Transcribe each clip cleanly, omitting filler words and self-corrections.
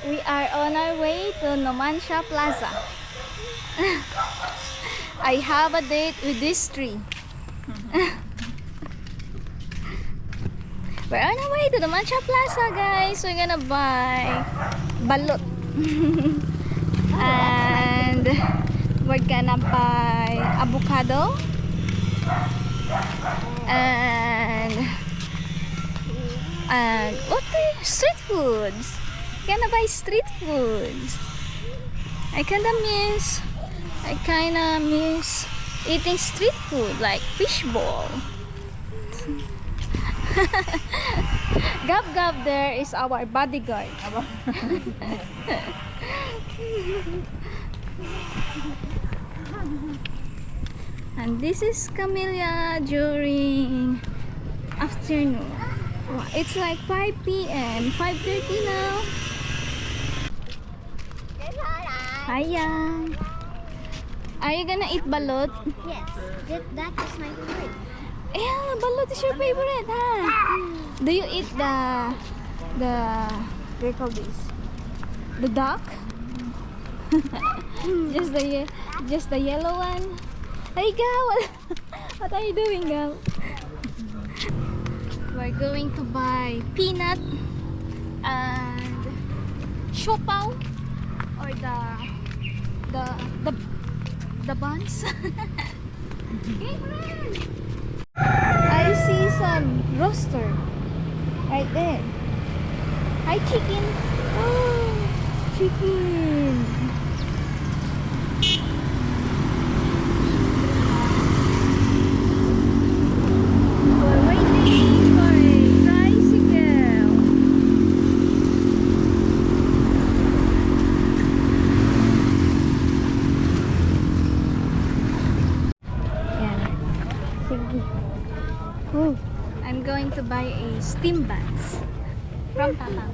We are on our way to Numancia Plaza. I have a date with this tree. We're on our way to Numancia Plaza, guys. We're gonna buy balot. And we're gonna buy avocado. And what the street foods? Gonna buy street foods. I kinda miss eating street food like fishbowl. Gab Gab there is our bodyguard. And this is Camellia during afternoon. It's like 5 p.m. 5:30 now. Hiya. Are you gonna eat balot? Yes, that is my favorite. Yeah, balot is your favorite, huh? Do you eat the what do you call this? The duck? just the yellow one. Hey, Gal, what are you doing, Gal? We're going to buy peanut and siopaw or the buns. I see some roaster right there. Hi, chicken. Oh, chicken. We're waiting for a tricycle. Oh, I'm going to buy a steam buns from Tata.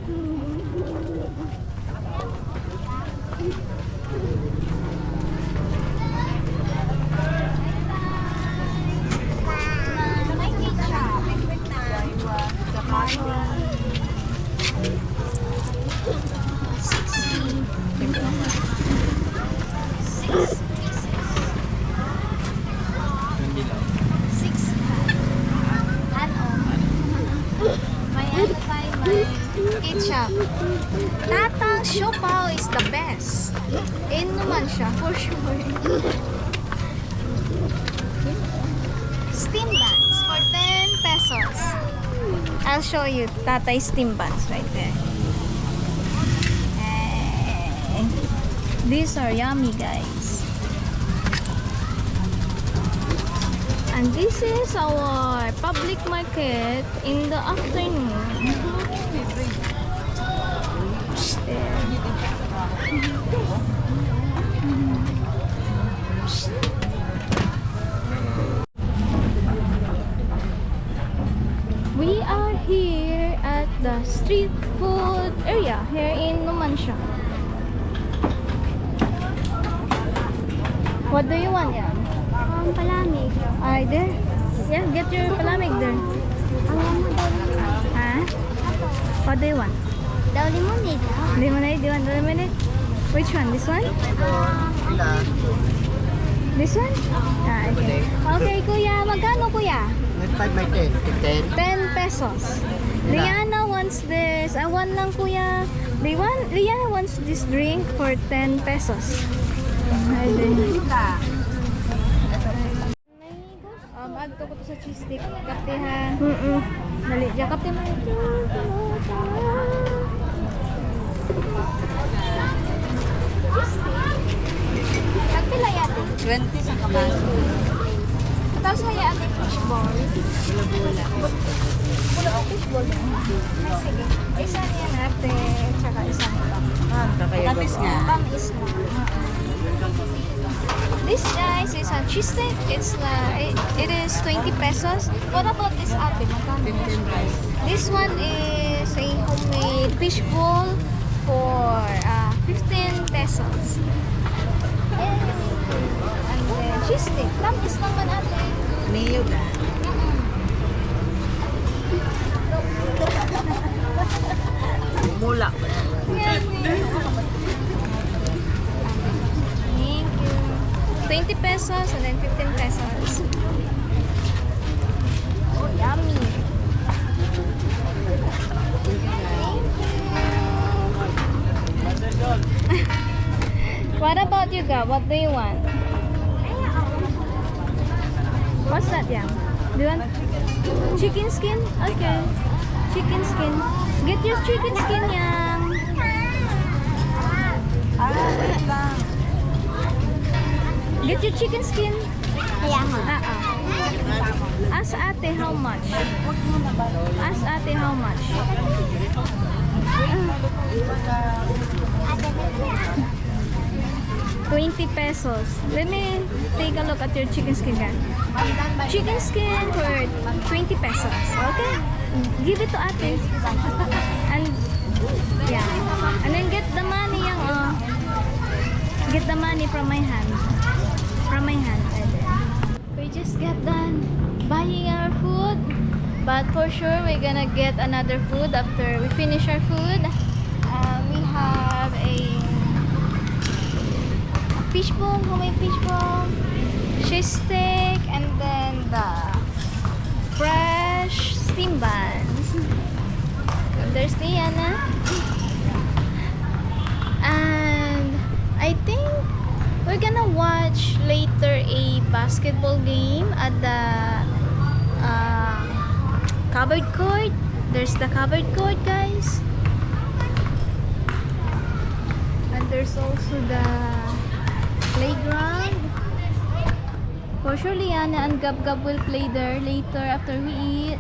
Ketchup. Tatang siopaw is the best in Numancia for sure. Steam buns for 10 pesos. I'll show you Tatay steam buns right there. And these are yummy, guys. And this is our public market in the afternoon. We are here at the street food area here in Numancia. What do you want, yeah? Palamig. Ay, there. Yeah, get your palamig there. Huh? What do you want? Daw lemonade. Lemonade? Do you want the lemonade? Which one? This one? This one? Ah, okay. Okay, kuya. Magkano, kuya? 5 by 10. 10 pesos. Liana wants this. I want lang, kuya. Liana wants this drink for 10 pesos. Agto ko to sa cheese stick. Kapte, ha? Dali, dyan kapte mo. Kapila yate? 20 sa kabaso. Tapos may yate fishball. Bula-bula. Pula ko fishball. Ay, sige. Isa niya ate, tsaka isang iba. Tapis nga. Tamis na. This, guys, is a cheese stick. It is 20 pesos. What about this ate? Magkano? 15 pesos. This one is a homemade fishbowl for 15 pesos. And then cheese stick. Tamis naman ate. Mayo da. Mula. Yan, 20 pesos and then 15 pesos. Oh, yummy. What about you, Gab? What do you want? What's that, Yang? Do you want chicken skin? Okay. Chicken skin. Get your chicken skin, Yang. Wait lang. Get your chicken skin. Yeah. Ask ate how much. Ask ate how much. 20 pesos. Let me take a look at your chicken skin, guys. Chicken skin for 20 pesos. Okay? Give it to ate. And yeah. And then get the money, Yang. Get the money from my hand. From my hand. We just got done buying our food, but for sure we're gonna get another food after we finish our food. We have a fishbone, homemade fishbone, cheese steak, and then the fresh steam buns. There's Diana, and I think we're gonna watch later a basketball game at the covered court. There's the covered court, guys. And there's also the playground. For sure, Liana and Gab Gab will play there later after we eat.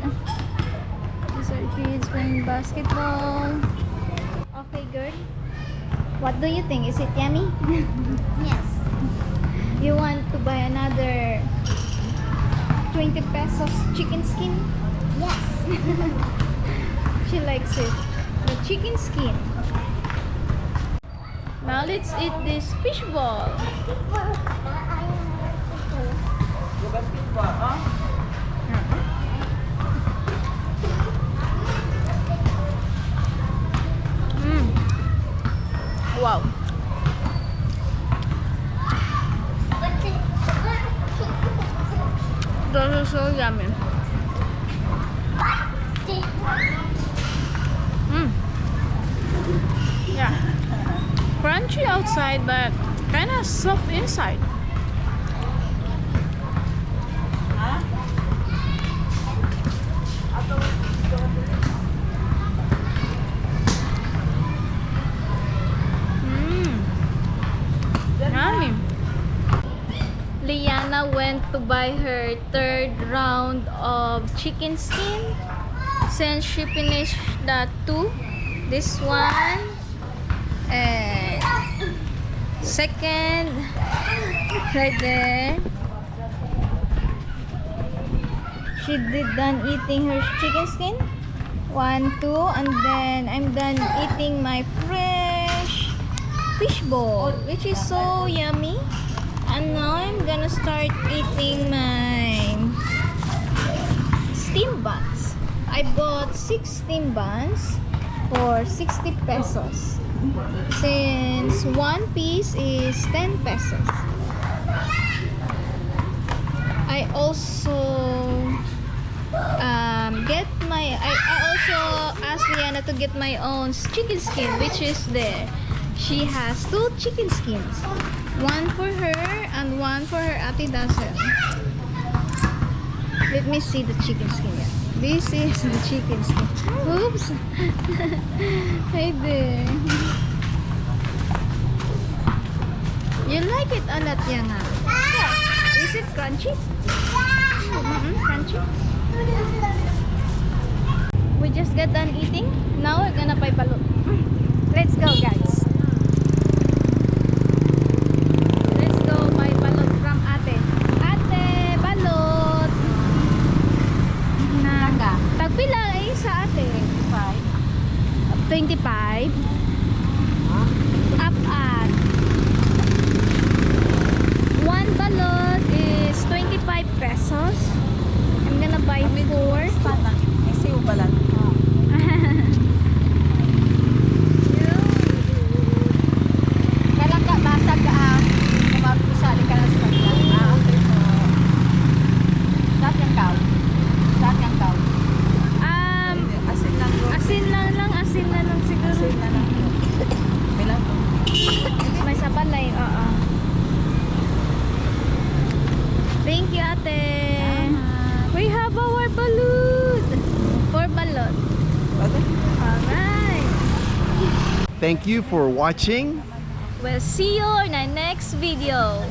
These are kids playing basketball. Okay, girl. What do you think? Is it yummy? Yes. You want to buy another 20 pesos chicken skin? Yes. She likes it. The chicken skin. Now let's eat this fish ball. Wow. This is so yummy. Yeah. Crunchy outside, but kind of soft inside. Yummy. Liana went to buy her third round of chicken skin since she finished the two. This one and second right there. She did done eating her chicken skin. 1, 2, and then I'm done eating my fresh fish bowl, which is so yummy. And now I'm gonna start eating my steam buns. I bought 6 steam buns for 60 pesos. Since one piece is 10 pesos. I also I also asked Liana to get my own chicken skin, which is there. She has 2 chicken skins. One for her and one for her ate Dazzle. Let me see the chicken skin. Yeah. This is the chicken skin. Oops. Hey there. You like it a lot, Yana? Yeah. Is it crunchy? Crunchy. We just got done eating. Now we're gonna buy balot. Let's go, guys. Let's go buy balot from ate. Ate, balot. Na. Tagpila ay sa ate. 25. Up at 1 balot is 25 pesos. I'm gonna buy 4. Isiw balat. Thank you for watching. We'll see you in our next video.